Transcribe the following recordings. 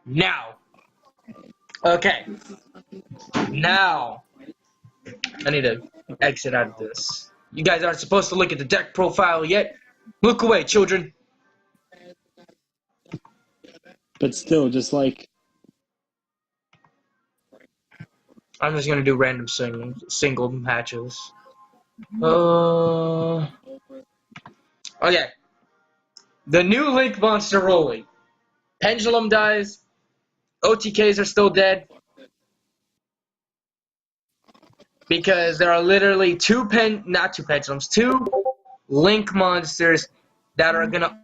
Now. Okay. Now. I need to exit out of this. You guys aren't supposed to look at the deck profile yet. Look away, children. But still, just like... I'm just gonna do random single matches. Okay. The new Link monster ruling. Pendulum dies. OTKs are still dead. Because there are literally two Link monsters that are gonna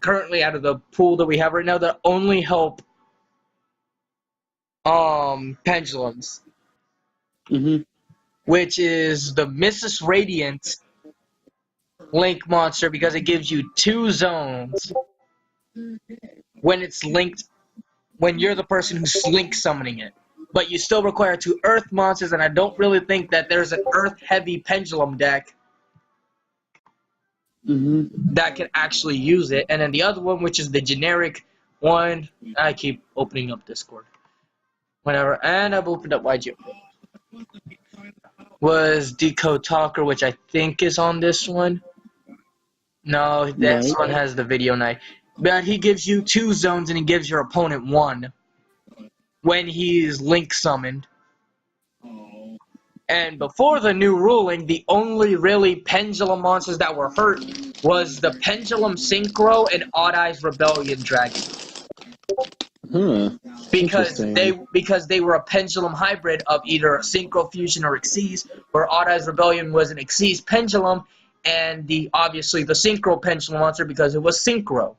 currently out of the pool that we have right now that only help pendulums. Mm-hmm. Which is the Mrs. Radiant Link monster because it gives you 2 zones when it's linked, when you're the person who's link summoning it. But you still require 2 Earth monsters, and I don't really think that there's an Earth-heavy pendulum deck that can actually use it. And then the other one, which is the generic one, I keep opening up Discord. Whatever, and I've opened up YG. Was Decode Talker, which I think is on this one. No, this one has the video night. But he gives you 2 zones and he gives your opponent 1 when he's link summoned. And before the new ruling, the only really pendulum monsters that were hurt was the Pendulum Synchro and Odd Eyes Rebellion Dragon. Because they were a pendulum hybrid of either Synchro Fusion or Xyz, where Odd Eyes Rebellion was an Xyz pendulum, and obviously the Synchro pendulum monster because it was Synchro.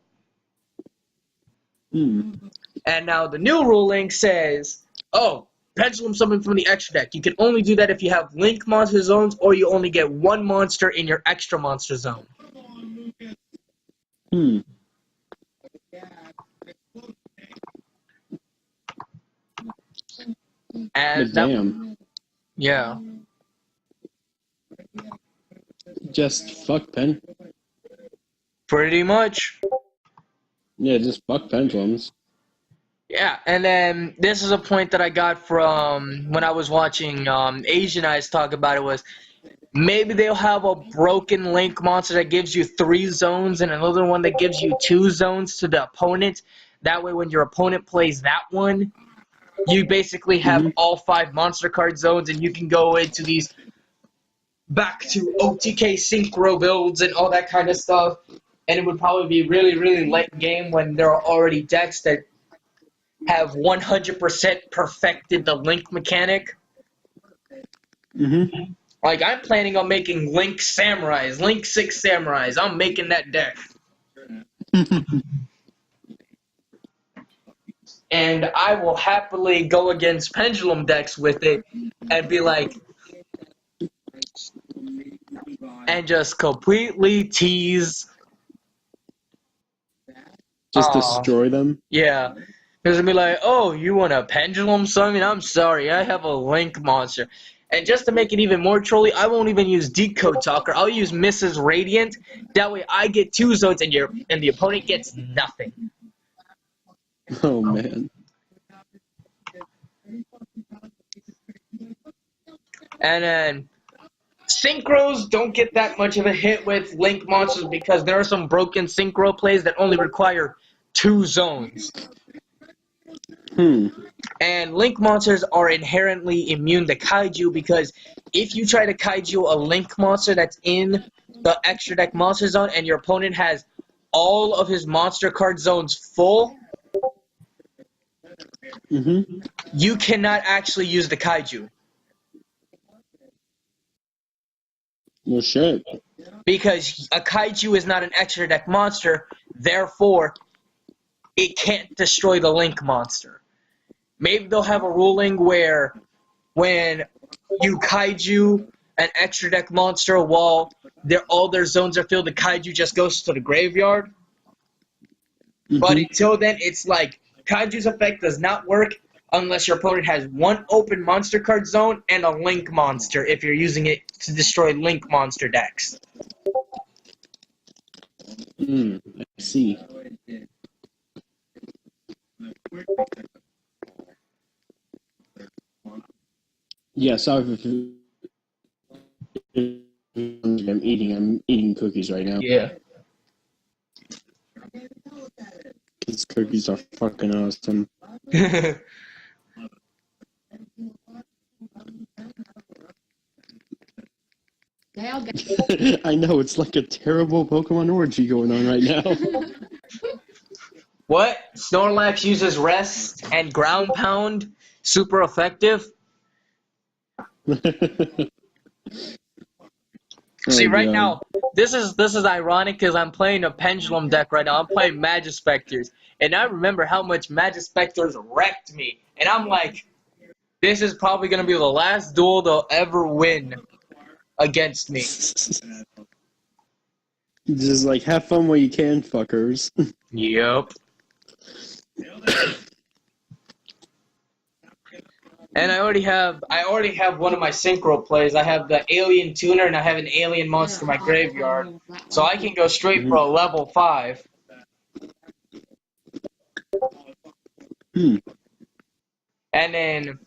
And now the new ruling says, oh, pendulum summon from the extra deck. You can only do that if you have link monster zones or you only get 1 monster in your extra monster zone. And damn. Yeah. Just fuck pen. Pretty much. Yeah, just fuck pendulums. Yeah, and then this is a point that I got from when I was watching Asian Eyes talk about it was maybe they'll have a broken link monster that gives you 3 zones and another one that gives you 2 zones to the opponent. That way when your opponent plays that one, you basically have all 5 monster card zones and you can go into these back to OTK synchro builds and all that kind of stuff. And it would probably be really, really late game when there are already decks that have 100% perfected the link mechanic. Like, I'm planning on making Link Samurais, Link 6 Samurais. I'm making that deck. And I will happily go against pendulum decks with it and be like, and just completely tease. Just destroy them? Yeah. Because it'll be like, oh, you want a pendulum summon? I'm sorry, I have a link monster. And just to make it even more trolly, I won't even use Decode Talker. I'll use Mrs. Radiant. That way I get 2 zones and the opponent gets nothing. Oh, man. And then synchros don't get that much of a hit with link monsters because there are some broken synchro plays that only require 2 zones. And link monsters are inherently immune to kaiju because if you try to kaiju a link monster that's in the extra deck monster zone and your opponent has all of his monster card zones full, you cannot actually use the kaiju. Well, shit. Because a kaiju is not an extra deck monster, therefore it can't destroy the link monster. Maybe they'll have a ruling where when you kaiju an extra deck monster while all their zones are filled, the kaiju just goes to the graveyard. But until then, it's like kaiju's effect does not work unless your opponent has 1 open monster card zone and a link monster if you're using it to destroy link monster decks. I see. Yeah, sorry if I'm eating cookies right now. Yeah. These cookies are fucking awesome. I know, it's like a terrible Pokemon orgy going on right now. What? Snorlax uses rest and ground pound. Super effective. See, Oh right god. now, this is ironic because I'm playing a pendulum deck right now. I'm playing Magispectors, and I remember how much Magispectors wrecked me. And I'm like, this is probably gonna be the last duel they'll ever win against me. Just like have fun while you can, fuckers. Yep. And I already have one of my synchro plays. I have the alien tuner and I have an alien monster in my graveyard. So I can go straight for a level 5. Hmm. And then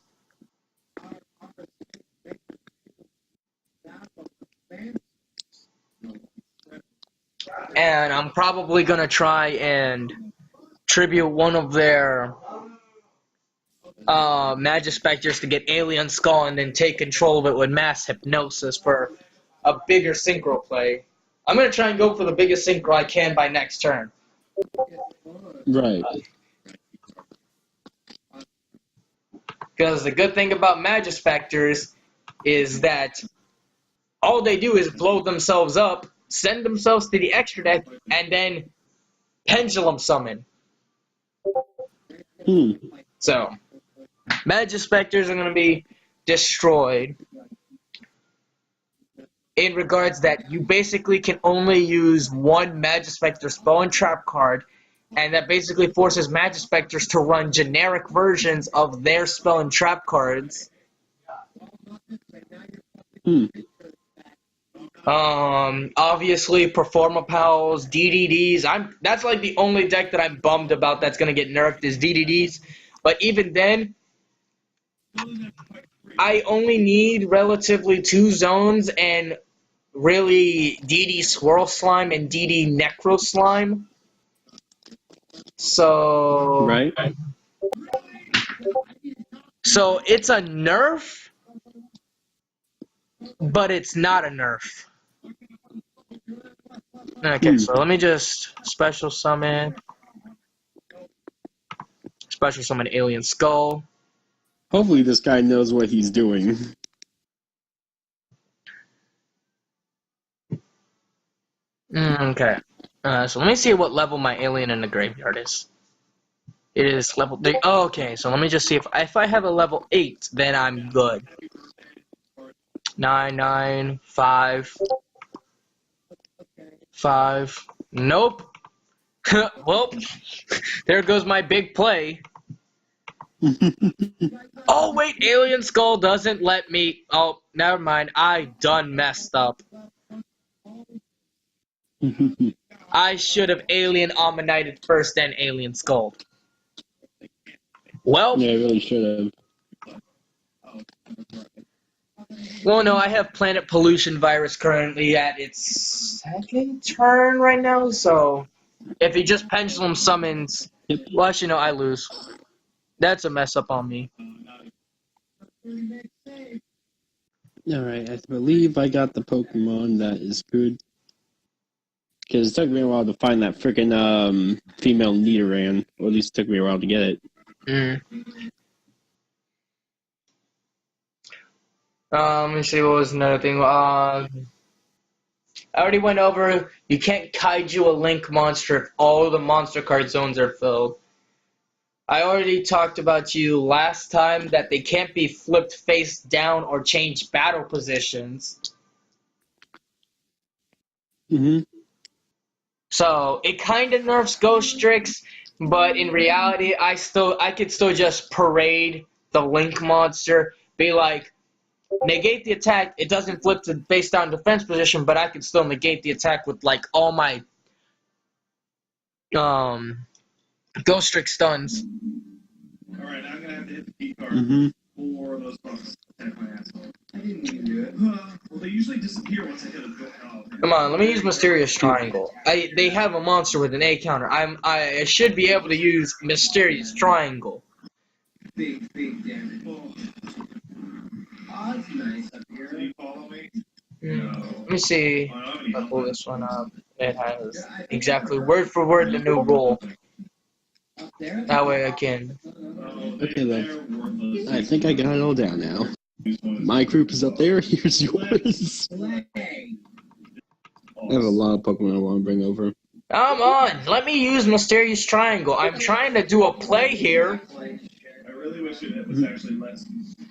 I'm probably gonna try and tribute one of their Magispectors to get Alien Skull and then take control of it with Mass Hypnosis for a bigger synchro play. I'm gonna try and go for the biggest synchro I can by next turn. Right. Because the good thing about Magispectors is that all they do is blow themselves up, send themselves to the extra deck, and then pendulum summon. Hmm. So, Magispectors are going to be destroyed in regards that you basically can only use one Magispector spell and trap card, and that basically forces Magispectors to run generic versions of their spell and trap cards. Hmm. Obviously, Performapals, DDDs. That's like the only deck that I'm bummed about that's gonna get nerfed is DDDs. But even then, I only need relatively 2 zones and really DD Swirl Slime and DD Necro Slime. So, Right. so it's a nerf, but it's not a nerf. Okay, Hmm. so let me just special summon Alien Skull. Hopefully this guy knows what he's doing. Okay. So let me see what level my alien in the graveyard is. It is level 3. Oh, okay, so let me just see if I have a level 8, then I'm good. 9, 9, 5, 5. Nope. Well, there goes my big play. Oh, wait, Alien Skull doesn't let me. Oh, never mind. I done messed up. I should have Alien Omnited first, then Alien Skull. Well, Yeah, I really should well, no, I have Planet Pollution Virus currently at its second turn right now, so if he just Pendulum summons, have. well, actually, no, I lose. That's a mess up on me. Alright, I believe I got the Pokemon that is good. Because it took me a while to find that freaking female Nidoran. Or at least it took me a while to get it. Mm. Let me see, what was another thing? I already went over, you can't kaiju a Link monster if all the monster card zones are filled. I already talked about you last time that they can't be flipped face down or change battle positions. Mm-hmm. So it kind of nerfs Ghost Strix, but in reality, I could still just parade the Link monster, be like, negate the attack. It doesn't flip to face down defense position, but I can still negate the attack with like all my Ghost Strix stuns. Mm-hmm. Come on, let me use Mysterious Triangle. They have a monster with an A counter. I should be able to use Mysterious Triangle. Let me see. If I pull this one up. It has exactly word for word the new rule. That way I can. Okay, then. I think I got it all down now. My group is up there. Here's yours. I have a lot of Pokemon I want to bring over. Come on, let me use Mysterious Triangle. I'm trying to do a play here.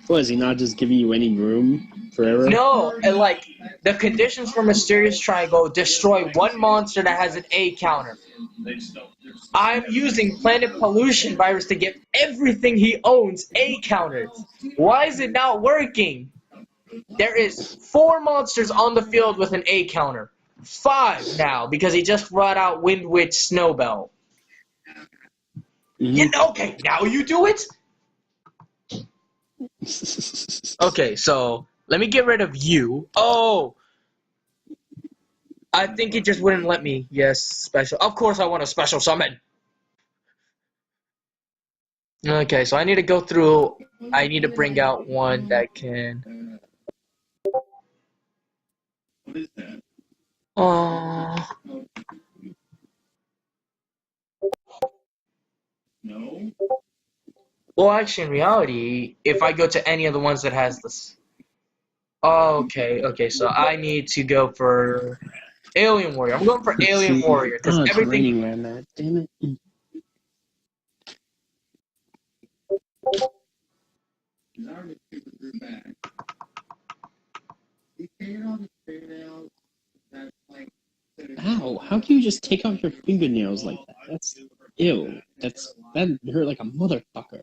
What, is he not just giving you any room forever? No, and like the conditions for Mysterious Triangle: destroy one monster that has an A counter. I'm using Planet Pollution Virus to get everything he owns A counters. Why is it not working? There is 4 monsters on the field with an A counter. 5 now because he just brought out Wind Witch Snowbell. Mm-hmm. Yeah, okay, now you do it? Okay, so let me get rid of you. Oh! I think it just wouldn't let me. Yes, special. Of course I want a special summon. Okay, so I need to go through. I need to bring out one that can. Oh. Well, actually, in reality, if I go to any of the ones that has this. Okay, so I need to go for Alien Warrior. I'm going for Let's Alien see. Warrior because It's everything. raining where I'm at. Damn it. Ow, how can you just take off your fingernails like that? That's ew. That hurt like a motherfucker.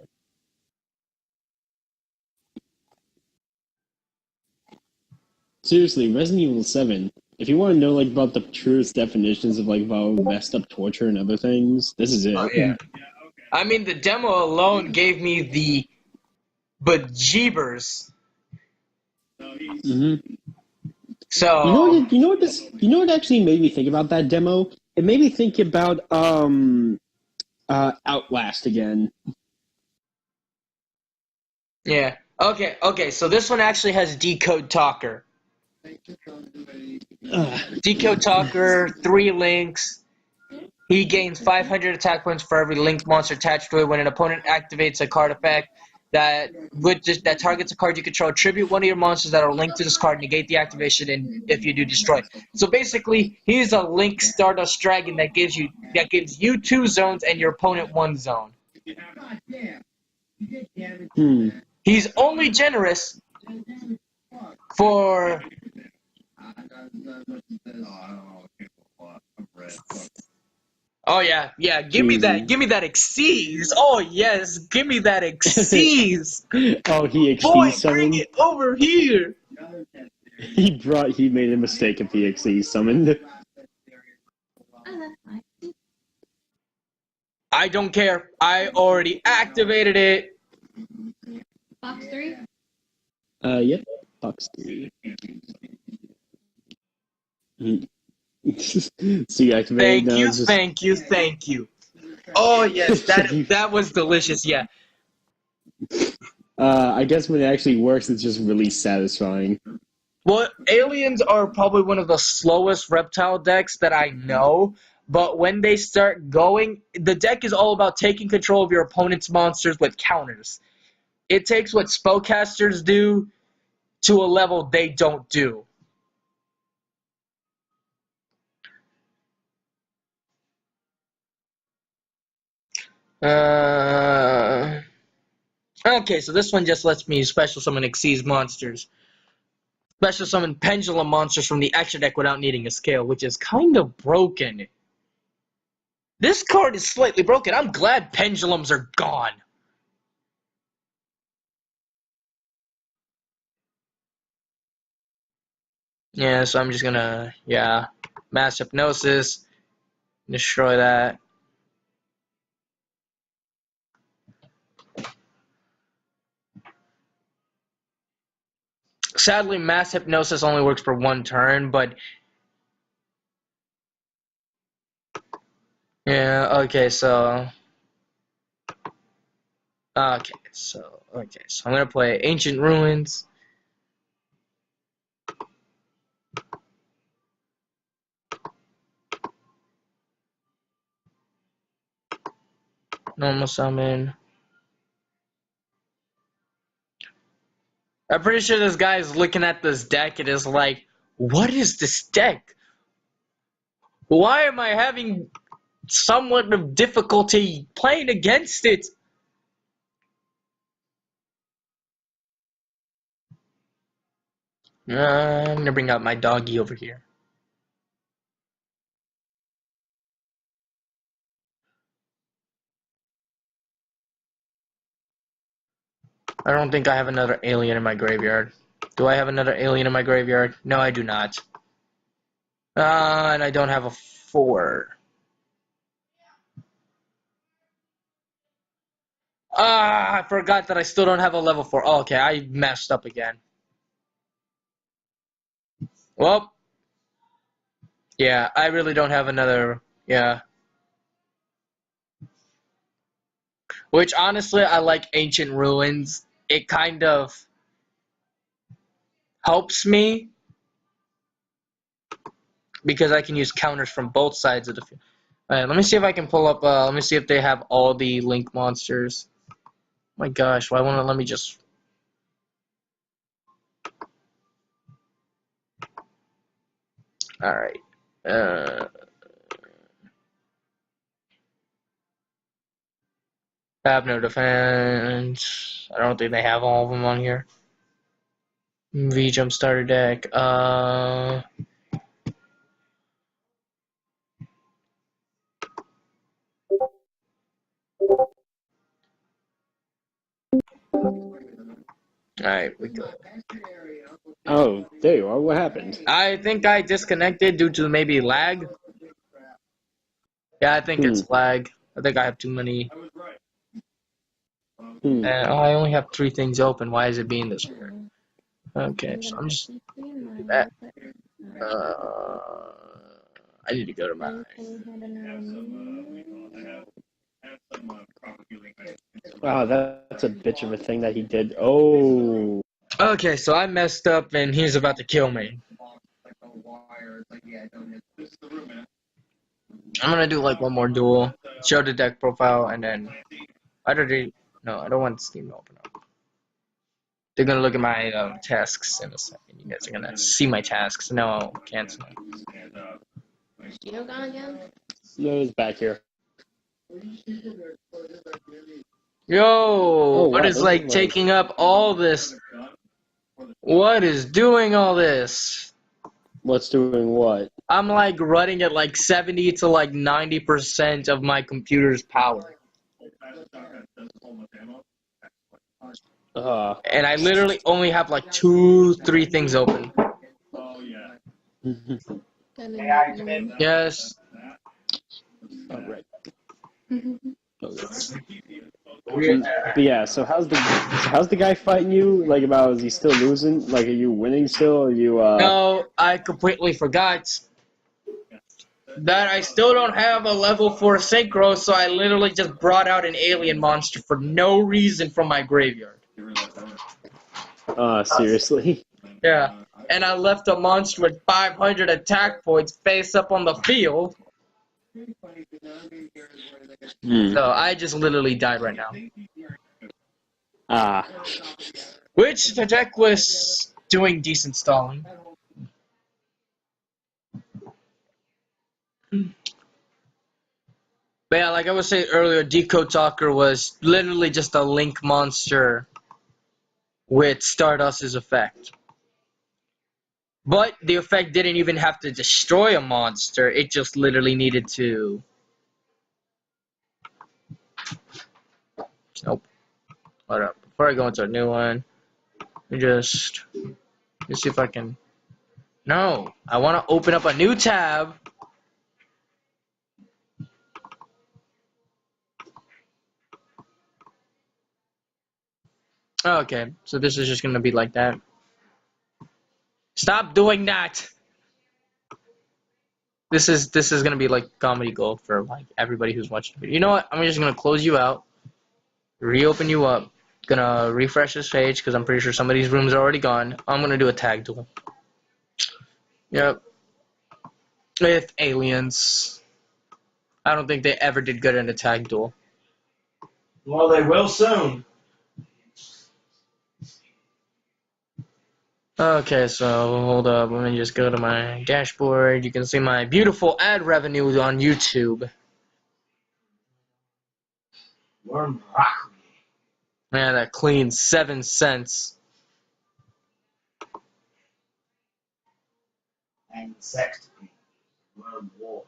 Seriously, Resident Evil 7. If you want to know like about the truest definitions of like about messed up torture and other things, this is Oh it. yeah. I mean, the demo alone gave me the bejeebers. Mm-hmm. So You know what actually made me think about that demo? It made me think about Outlast again. yeah. Okay. So this one actually has Decode Talker. Decode Talker, 3 links. He gains 500 attack points for every linked monster attached to it. When an opponent activates a card effect that targets a card you control, tribute one of your monsters that are linked to this card, negate the activation, and if you do, destroy. So basically, he's a Link Stardust Dragon that gives you 2 zones and your opponent 1 zone. He's only generous for. Oh yeah. Give me that Xyz. Oh yes, give me that Xyz. Oh, he Boy, XD bring summoned. it over here. He made a mistake if he XD summoned. I don't care. I already activated it. Box 3? Yep. Box 3. So you activated now. It's just Thank you. Oh yes, you, that was delicious. Yeah. I guess when it actually works, it's just really satisfying. Well, aliens are probably one of the slowest reptile decks that I know. But when they start going, the deck is all about taking control of your opponent's monsters with counters. It takes what spellcasters do to a level they don't do. Okay, so this one just lets me special summon Xyz monsters. Special summon pendulum monsters from the extra deck without needing a scale, which is kind of broken. This card is slightly broken. I'm glad pendulums are gone. Yeah, so I'm just gonna, mass hypnosis, destroy that. Sadly, mass hypnosis only works for one turn, but yeah, so I'm gonna play Ancient Ruins. Normal summon. I'm pretty sure this guy is looking at this deck and is like, what is this deck? Why am I having somewhat of difficulty playing against it? I'm gonna bring out my doggy over here. I don't think I have another alien in my graveyard. Do I have another alien in my graveyard? No, I do not. And I don't have a 4. I forgot that I still don't have a level 4. Oh, okay, I messed up again. Well, yeah, I really don't have another, yeah. Which, honestly, I like Ancient Ruins. It kind of helps me because I can use counters from both sides of the field. Alright, let me see if I can pull up, let me see if they have all the Link monsters. My gosh, why won't it let me just... Alright. Have no defense. I don't think they have all of them on here. V jump starter deck. Alright, we go. Oh, there you are. What happened? I think I disconnected due to maybe lag. Yeah, I think it's lag. I think I have too many. I only have 3 things open. Why is it being this weird? Okay, so I'm just do that. I need to go to my. Wow, that's a bitch of a thing that he did. Oh. Okay, so I messed up and he's about to kill me. I'm gonna do like one more duel, show the deck profile, and then I don't want Steam to open up. They're gonna look at my tasks in a second. You guys are gonna see my tasks. No, cancel. You gone again? No, he's back here. Yo, what wow, is those like are, taking up all this? What is doing all this? What's doing what? I'm like running at like 70 to like 90% of my computer's power. And I literally only have like 2, 3 things open. Yes. Oh, right. Yeah. But yeah, so how's the guy fighting you? Like, about, is he still losing? Like, are you winning still? Or are you No, I completely forgot that I still don't have a level 4 synchro, so I literally just brought out an alien monster for no reason from my graveyard. seriously? Yeah, and I left a monster with 500 attack points face up on the field, so I just literally died right now. Which the deck was doing decent stalling. But yeah, like I was saying earlier, Decode Talker was literally just a Link monster with Stardust's effect. But the effect didn't even have to destroy a monster, it just literally needed to... Nope. Hold up. Before I go into a new one, let's see if I can... No! I want to open up a new tab. Okay, so this is just going to be like that. Stop doing that. This is gonna be like comedy gold for like everybody who's watching the video. You know what? I'm just gonna close you out, reopen you up. Gonna refresh this page because I'm pretty sure some of these rooms are already gone. I'm gonna do a tag duel. Yep. With aliens. I don't think they ever did good in a tag duel. Well, they will soon. Okay, so hold up. Let me just go to my dashboard. You can see my beautiful ad revenue on YouTube. Worm broccoli. Man, that clean 7 cents. And sex. Worm war.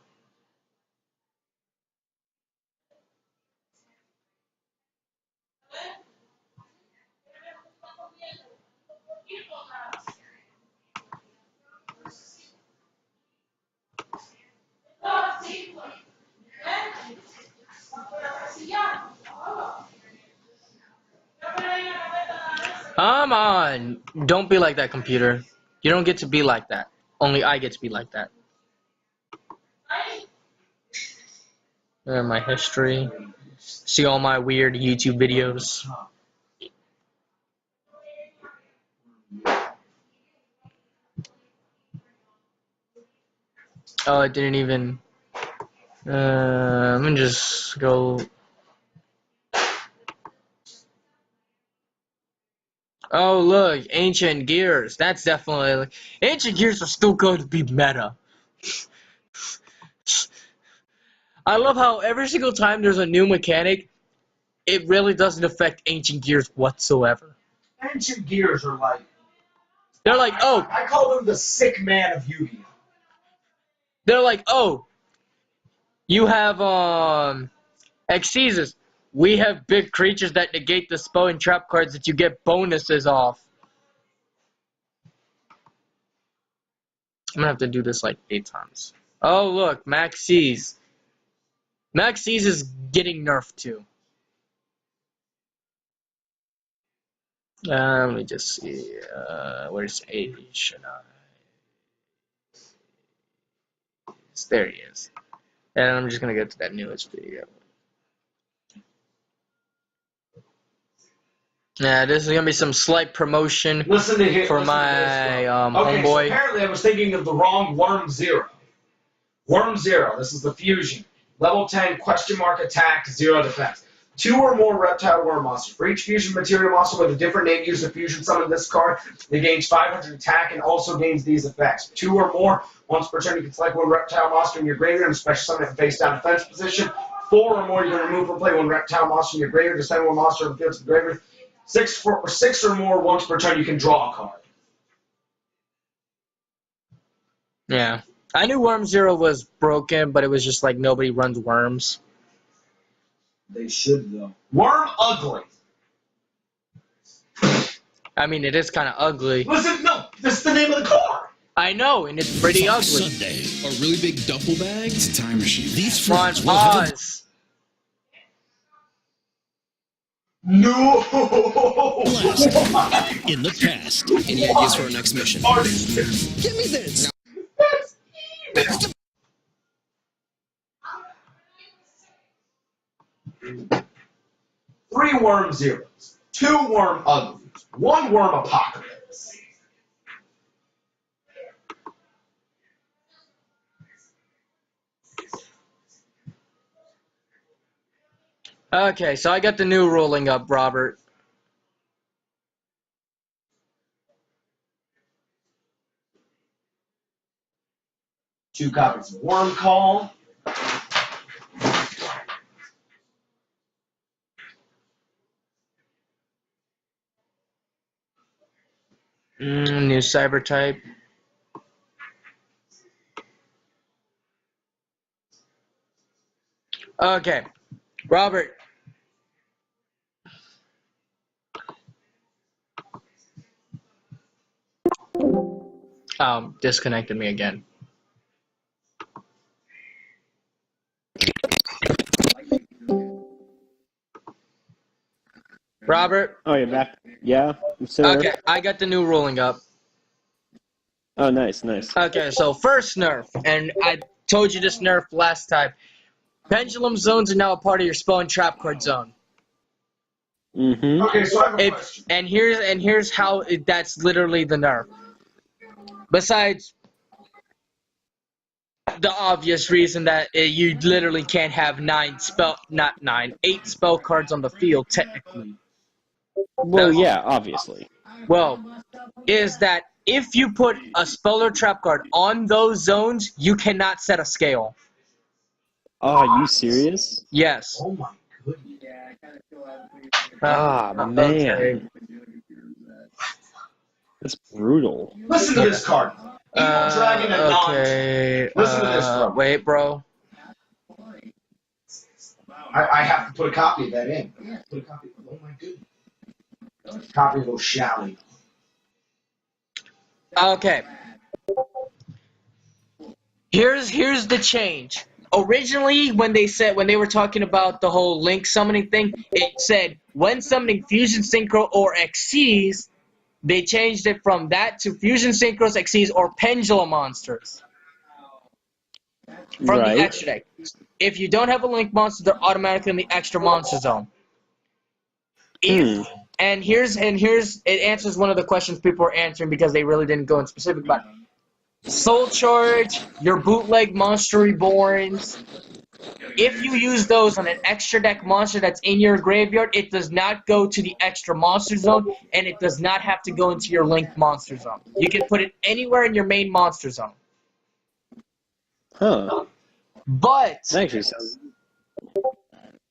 Come on. Don't be like that, computer. You don't get to be like that. Only I get to be like that. My history. See all my weird YouTube videos. Oh, it didn't even... let me just go... Oh, look. Ancient Gears. That's definitely... Ancient Gears are still going to be meta. I love how every single time there's a new mechanic, it really doesn't affect Ancient Gears whatsoever. Ancient Gears are like... They're like, oh... I call them the sick man of Yu-Gi-Oh! They're like, oh... You have, Exesis. We have big creatures that negate the spell and trap cards that you get bonuses off. I'm gonna have to do this like 8 times. Oh, look, Max C's. Max C's is getting nerfed too. Let me just see. Where's Age? There he is. And I'm just gonna go to that newest video. Yeah, this is gonna be some slight promotion Listen to him. for Listen to my this, okay, homeboy. so apparently I was thinking of the wrong Worm Zero. Worm Zero, this is the fusion. Level 10, question mark attack, 0 defense. 2 or more reptile worm monsters. For each fusion material monster with a different name used to fusion summon this card, it gains 500 attack and also gains these effects. 2 or more, once per turn you can select one reptile monster in your graveyard and special summon it in face down defense position. 4 or more, you can remove or play one reptile monster in your graveyard to send one monster in the field to the graveyard. 6 or more, once per turn you can draw a card. Yeah. I knew Worm Zero was broken, but it was just like nobody runs worms. They should, though. Worm ugly. I mean, it is kind of ugly. Listen, no, this is the name of the card. I know, and it's pretty ugly. Sunday, a really big duffel bag. It's a time machine. These Come on, friends will have a pause. No. blast in the past. Any ideas for our next mission? Give me this. Three worm zeros, 2 worm uglies, 1 worm apocalypse. Okay, so I got the new ruling up, Robert. Two copies of Worm Call. New cyber type. Okay, Robert. Disconnected me again. Robert. Oh, you're back. Yeah, sir. Okay, I got the new ruling up. Oh, nice, nice. Okay, so first nerf, and I told you this nerf last time. Pendulum zones are now a part of your spell and trap card zone. Mm-hmm. Okay, so I have a question. Here's how that's literally the nerf. Besides the obvious reason that you literally can't have 8 spell cards on the field technically. Well, yeah, obviously. Well, is that if you put a spell or trap card on those zones, you cannot set a scale. Oh, are you serious? Yes. Oh my goodness. Okay. Man. That's brutal. Listen to this card. Evil Dragon and Okay. Listen to this, bro. Wait, bro. I have to put a copy of that in. Put a copy. Oh my goodness. Copy of O'Shally. Okay. Here's the change. Originally, when they were talking about the whole link summoning thing, it said when summoning fusion synchro or exceeds, they changed it from that to fusion synchros, exceeds, or pendulum monsters from the Right. extra deck. If you don't have a link monster, they're automatically in the extra monster zone. And here's it answers one of the questions people were answering because they really didn't go in specific about it. Soul Charge, your bootleg Monster Reborns. If you use those on an extra deck monster that's in your graveyard, it does not go to the extra monster zone, and it does not have to go into your linked monster zone. You can put it anywhere in your main monster zone. Huh. But That actually sounds...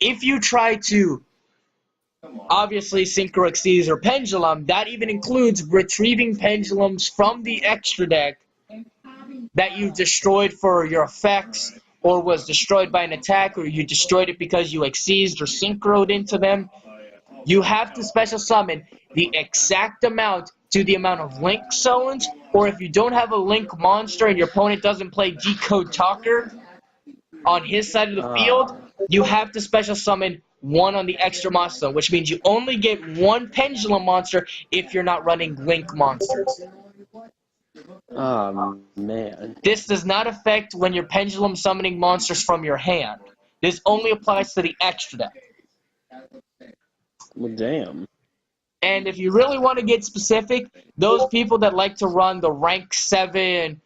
if you try to obviously Synchro Exceeds or Pendulum, that even includes retrieving pendulums from the extra deck that you destroyed for your effects, or was destroyed by an attack, or you destroyed it because you exceeded or synchroed into them. You have to special summon the exact amount to the amount of link zones, or if you don't have a link monster and your opponent doesn't play Decode Talker on his side of the field, you have to special summon one on the extra monster zone, which means you only get one pendulum monster if you're not running link monsters. Oh, man. This does not affect when you're pendulum summoning monsters from your hand. This only applies to the extra deck. Well, damn. And if you really want to get specific, those people that like to run the rank 7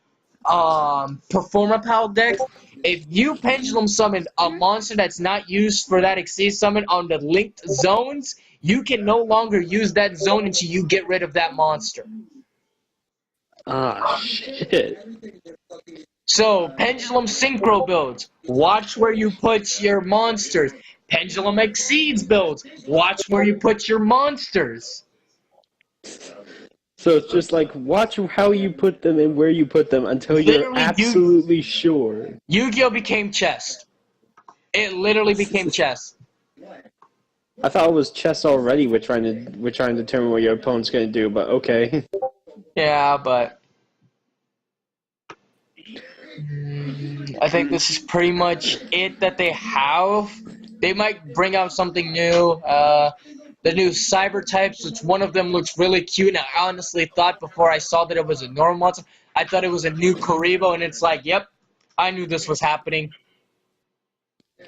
Performer Pal deck, if you pendulum summon a monster that's not used for that Exceed summon on the linked zones, you can no longer use that zone until you get rid of that monster. Ah, shit. So, Pendulum Synchro builds, watch where you put your monsters. Pendulum Exceeds builds, watch where you put your monsters. So it's just like, watch how you put them and where you put them until you're Literally, absolutely sure. Yu-Gi-Oh! Became chess. It literally became chess. I thought it was chess already. We're trying to determine what your opponent's going to do, but okay. Yeah, but I think this is pretty much it that they have. They might bring out something new. The new cyber types, which one of them looks really cute. And I honestly thought before I saw that it was a normal monster, I thought it was a new Karibo, and it's like, yep, I knew this was happening.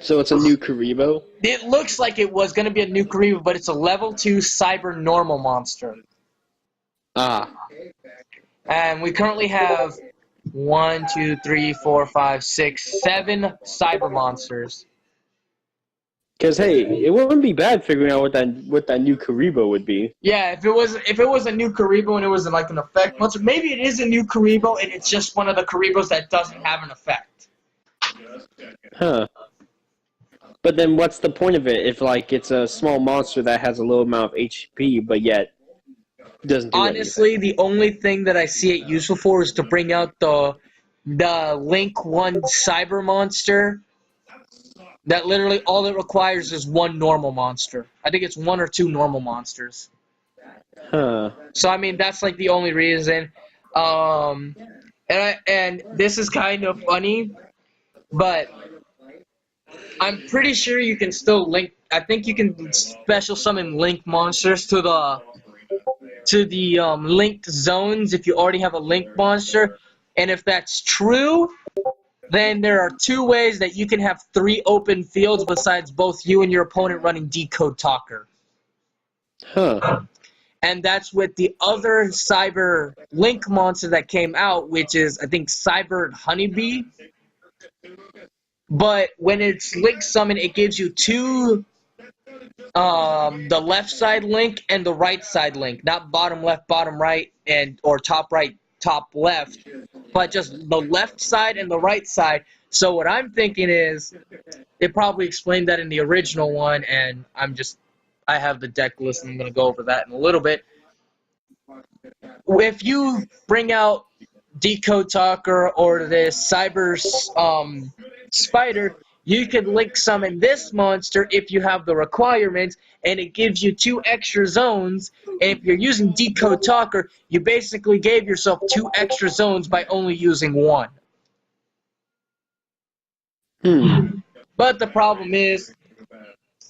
So it's a new Karibo? It looks like it was going to be a new Karibo, but it's a level 2 cyber normal monster. Ah. And we currently have 1, 2, 3, 4, 5, 6, 7 cyber monsters. Because hey, it wouldn't be bad figuring out what that new Karibo would be. Yeah, if it was a new Karibo and it was like an effect monster, maybe it is a new Karibo and it's just one of the Karibos that doesn't have an effect. Huh. But then what's the point of it if like it's a small monster that has a low amount of HP but yet doesn't do Honestly, anything? the only thing that I see it useful for is to bring out the Link 1 cyber monster. That literally all it requires is one normal monster. I think it's 1 or 2 normal monsters. Huh. So I mean that's like the only reason. And this is kind of funny, but I'm pretty sure you can still link. I think you can special summon link monsters to to the linked zones if you already have a link monster. And if that's true, then there are 2 ways that you can have 3 open fields besides both you and your opponent running Decode Talker. Huh. And that's with the other cyber link monster that came out, which is, I think, Cyber Honeybee. But when it's link summon, it gives you 2, the left side link and the right side link, not bottom left, bottom right, or top right, top left, but just the left side and the right side. So what I'm thinking is, they probably explained that in the original one, and I have the deck list, and I'm going to go over that in a little bit. If you bring out Decode Talker or this Cyber Spider, you can link summon this monster if you have the requirements, and it gives you 2 extra zones. And if you're using Decode Talker, you basically gave yourself 2 extra zones by only using 1. But the problem is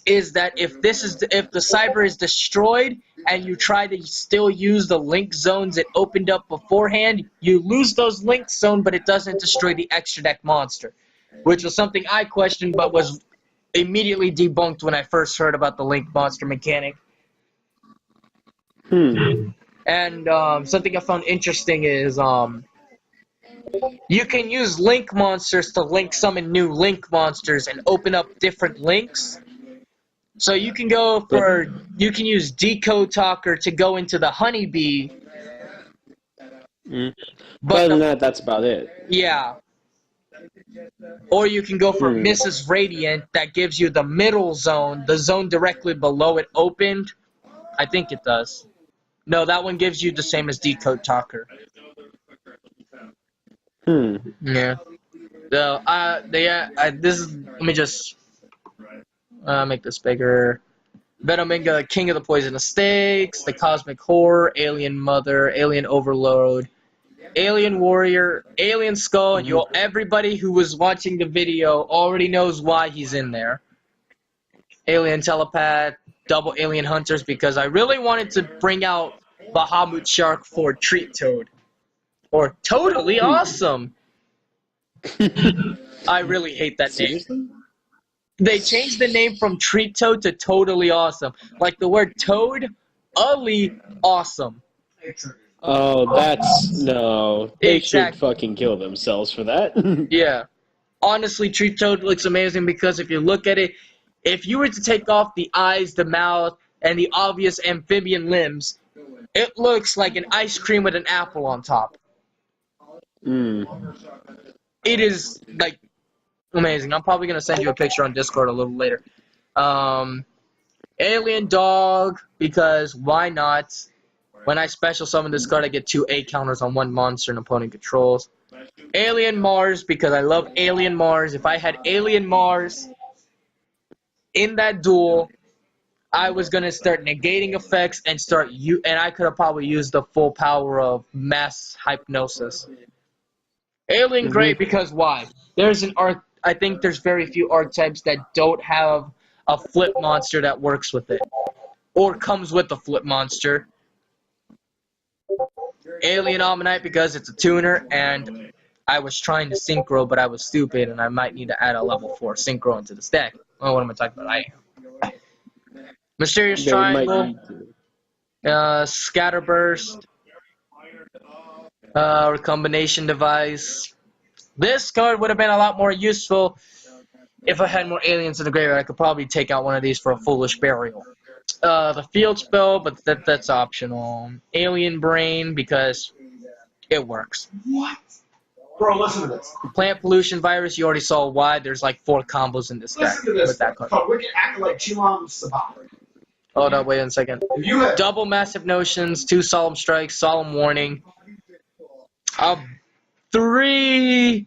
that if the cyber is destroyed and you try to still use the link zones it opened up beforehand, you lose those link zones, but it doesn't destroy the extra deck monster, which was something I questioned but was immediately debunked when I first heard about the link monster mechanic. And something I found interesting is you can use link monsters to link summon new link monsters and open up different links. So you can you can use Decode Talker to go into the Honeybee. But other than that, that's about it. Yeah. Or you can go for Mrs. Radiant, that gives you the middle zone, the zone directly below it opened. I think it does. No, that one gives you the same as Decode Talker. Yeah. So, let me just make this bigger. Venominga, King of the Poisonous Stakes, the Cosmic Horror, Alien Mother, Alien Overload, Alien Warrior, Alien Skull, and everybody who was watching the video already knows why he's in there. Alien Telepath, Double Alien Hunters, because I really wanted to bring out Bahamut Shark for Treat Toad. Or Totally Awesome! I really hate that name. They changed the name from Treat Toad to Totally Awesome. Like the word toad, awesome. Oh, no. They should fucking kill themselves for that. Yeah. Honestly, Treat Toad looks amazing because if you look at it, if you were to take off the eyes, the mouth, and the obvious amphibian limbs, it looks like an ice cream with an apple on top. It is, like, amazing. I'm probably going to send you a picture on Discord a little later. Alien Dog, because why not? When I special summon this card, I get 2 A counters on 1 monster an opponent controls. Alien Mars, because I love Alien Mars. If I had Alien Mars in that duel, I was going to start negating effects and I could have probably used the full power of mass hypnosis. Alien Gray, because why? I think there's very few archetypes that don't have a flip monster that works with it. Or comes with a flip monster. Alien Ammonite, because it's a tuner, and I was trying to synchro, but I was stupid, and I might need to add a level 4 synchro into this deck. Oh, what am I talking about? I am. Mysterious Triangle, Scatterburst, Recombination Device. This card would have been a lot more useful if I had more aliens in the graveyard. I could probably take out one of these for a Foolish Burial. The Field Spell, but that's optional. Alien Brain, because it works. What? Bro, listen to this. Plant Pollution Virus, you already saw why. There's like 4 combos in this deck with that card. We can act like Chilam Sabah. Hold up, wait a second. Double Massive Notions, 2 Solemn Strikes, Solemn Warning. 2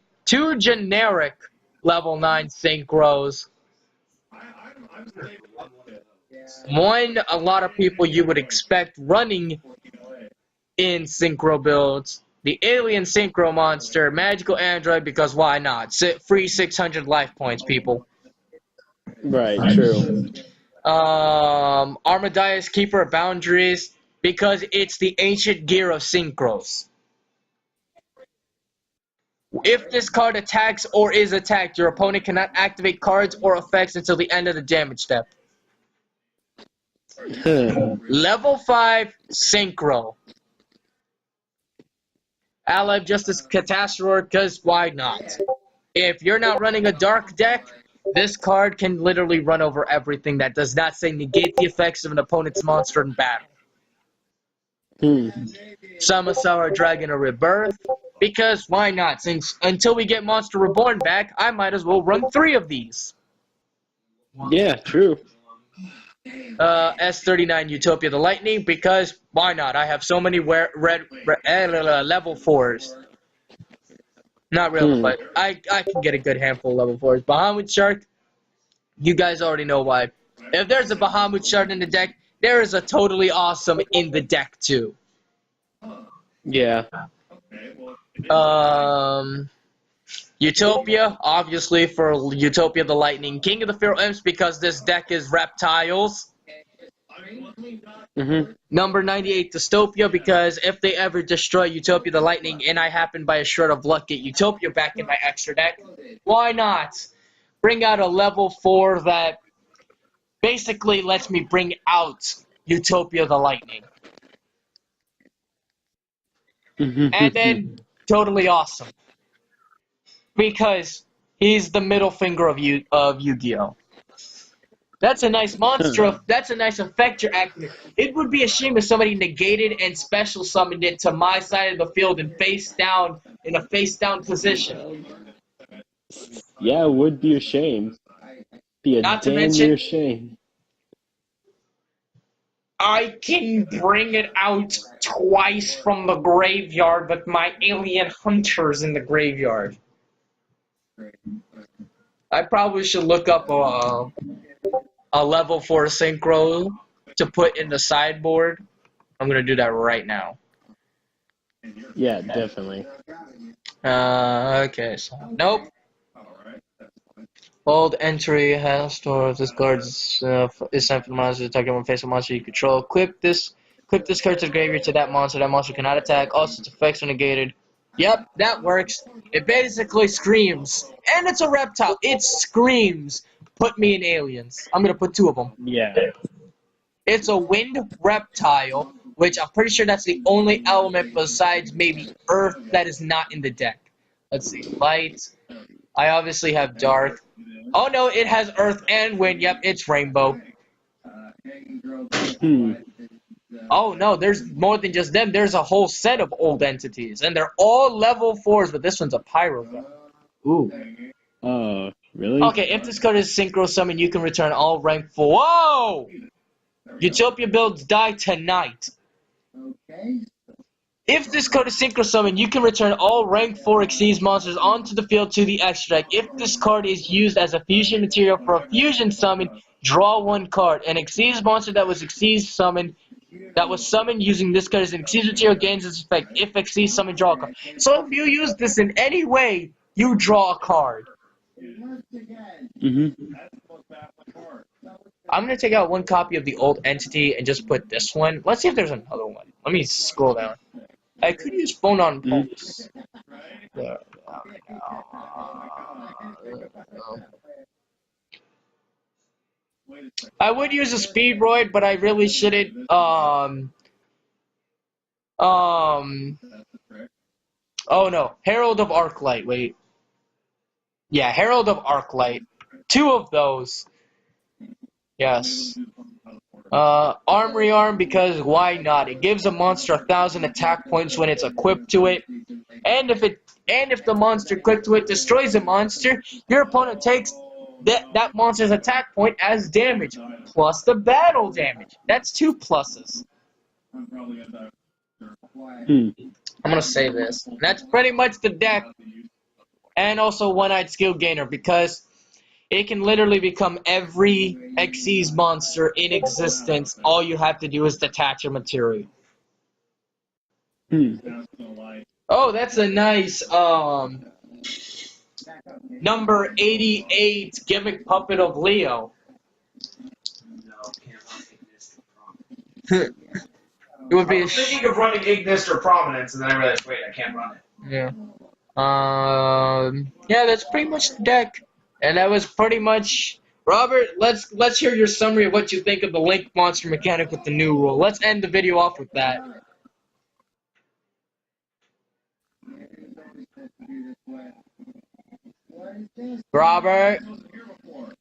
generic level 9 synchros. 1 a lot of people you would expect running in synchro builds. The Alien Synchro Monster, Magical Android, because why not? Free 600 life points, people. Right, true. Armadias, Keeper of Boundaries. because it's the ancient gear of synchros. If this card attacks or is attacked, your opponent cannot activate cards or effects until the end of the damage step. Level 5 Synchro. Allied Justice Catastrophe, because why not? If you're not running a dark deck, this card can literally run over everything that does not say negate the effects of an opponent's monster in battle. Samasaur Dragon or Rebirth, because why not? Since until we get Monster Reborn back, I might as well run 3 of these. Yeah, true. S39 Utopia the Lightning, because why not? I have so many level 4s. Not really, but I can get a good handful of level 4s. Bahamut Shark, you guys already know why. If there's a Bahamut Shark in the deck, there is a totally awesome in the deck too. Yeah. Utopia, obviously for Utopia the Lightning. King of the Feral Imps, because this deck is reptiles. Number 98 Dystopia, because if they ever destroy Utopia the Lightning and I happen by a shred of luck get Utopia back in my extra deck, why not? Bring out a level 4 that basically lets me bring out Utopia the Lightning. And then totally awesome, because he's the middle finger of Yu-Gi-Oh! That's a nice monster. That's a nice effect you're activating. It would be a shame if somebody negated and special summoned it to my side of the field and face down in a face down position. Yeah, it would be a shame. Be a Not to damn mention, near shame. I can bring it out twice from the graveyard with my alien hunters in the graveyard. I probably should look up a level 4 synchro to put in the sideboard. I'm going to do that right now. Yeah, definitely. Okay, so nope. Old entry has stores. This card is sent for the monster to attack one face of monster you control. Equip this card to the graveyard to that monster. That monster cannot attack. All its effects are negated. Yep, that works. It basically screams. And it's a reptile. It screams. Put me in aliens. I'm going to put 2 of them. Yeah. It's a wind reptile, which I'm pretty sure that's the only element besides maybe earth that is not in the deck. Let's see. Light. I obviously have dark. Oh no, it has earth and wind. Yep, it's rainbow. Oh no, there's more than just them. There's a whole set of old entities, and they're all level 4s, but this one's a pyro deck. Ooh. Oh, really? Okay, if this card is synchro summon, you can return all rank 4. Whoa! Utopia builds die tonight. If this card is Synchro Summon, you can return all rank 4 Exceeds monsters onto the field to the extra deck. If this card is used as a fusion material for a fusion summon, draw 1 card. An Exceeds monster that was summoned using this card as an Exceeds material gains its effect. If Exceeds summon, draw a card. So if you use this in any way, you draw a card. I'm going to take out 1 copy of the old entity and just put this one. Let's see if there's another one. Let me scroll down. I could use phone on pulse. There. I would use a Speedroid, but I really shouldn't. Oh no, Herald of Arclight. Wait. Yeah, Herald of Arclight. 2 of those. Yes. Armory Arm, because why not? It gives a monster 1,000 attack points when it's equipped to it. And if the monster equipped to it destroys a monster, your opponent takes that monster's attack point as damage, plus the battle damage. That's 2 pluses. I'm gonna say this. That's pretty much the deck. And also One-Eyed Skill Gainer, because it can literally become every Xyz monster in existence. All you have to do is detach a material. Oh, that's a nice number 88 Gimmick Puppet of Leo. It would I be was thinking of running Ignis or Prominence, and then I realized, wait, I can't run it. yeah. Yeah, that's pretty much the deck, and that was pretty much. Robert, let's hear your summary of what you think of the Link Monster mechanic with the new rule. Let's end the video off with that. Robert,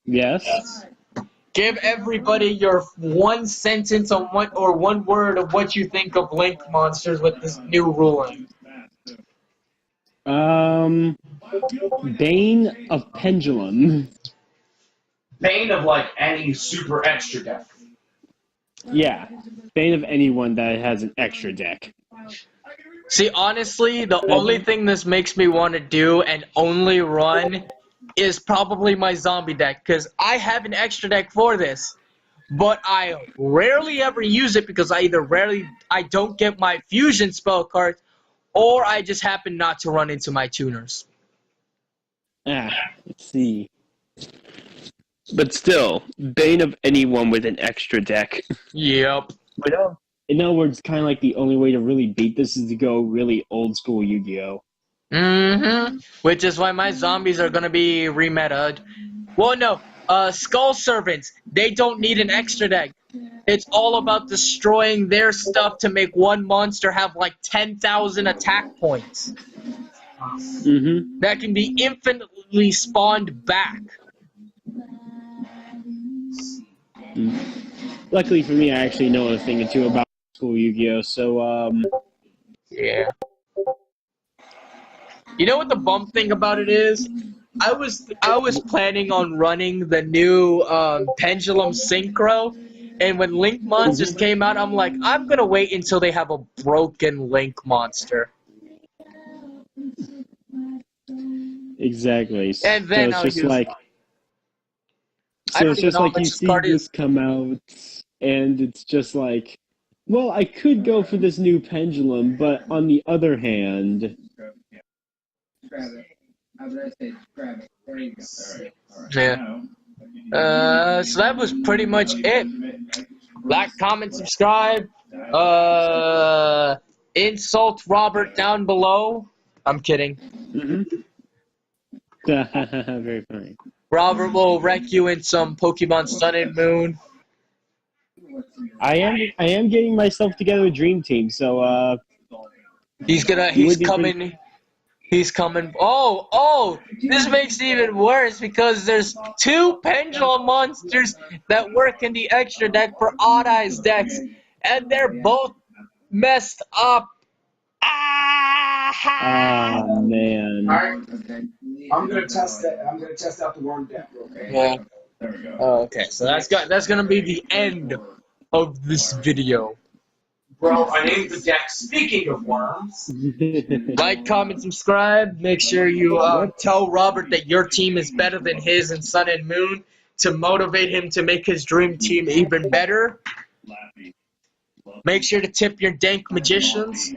Yes. give everybody your one sentence on what or one word of what you think of Link Monsters with this new ruling. Bane of Pendulum. Bane of like any super extra deck. Yeah. Bane of anyone that has an extra deck. See, honestly, the only thing this makes me want to do and only run is probably my zombie deck, because I have an extra deck for this, but I rarely ever use it because I don't get my fusion spell cards, or I just happen not to run into my tuners. Let's see. But still, Bane of anyone with an extra deck. Yep. In other words, kind of like the only way to really beat this is to go really old school Yu-Gi-Oh! Which is why my zombies are gonna be remetaed. Well, no. Skull Servants, they don't need an extra deck. It's all about destroying their stuff to make one monster have like 10,000 attack points. That can be infinitely spawned back. Luckily for me, I actually know a thing or two about school Yu-Gi-Oh! So, Yeah. You know what the bum thing about it is? I was planning on running the new Pendulum Synchro, and when Link Monsters came out, I'm like, I'm gonna wait until they have a broken Link Monster. exactly. And then I'll use it. So it's just like you see this come out, and it's just like, well, I could go for this new pendulum, but on the other hand, yeah. So that was pretty much it. Like, comment, subscribe. Insult Robert down below. I'm kidding. very funny. Robert will wreck you in some Pokemon Sun and Moon. I am getting myself together a dream team, so He's coming. Oh, this makes it even worse because there's two Pendulum Monsters that work in the extra deck for Odd Eyes decks, and they're both messed up. Oh man. Alright. I'm gonna test that. I'm gonna test out the worm deck real quick. Yeah. Oh, okay, so that's gonna be the end of this video. Bro, I named the deck Speaking of Worms. Like, comment, subscribe. Make sure you tell Robert that your team is better than his in Sun and Moon to motivate him to make his dream team even better. Make sure to tip your dank magicians.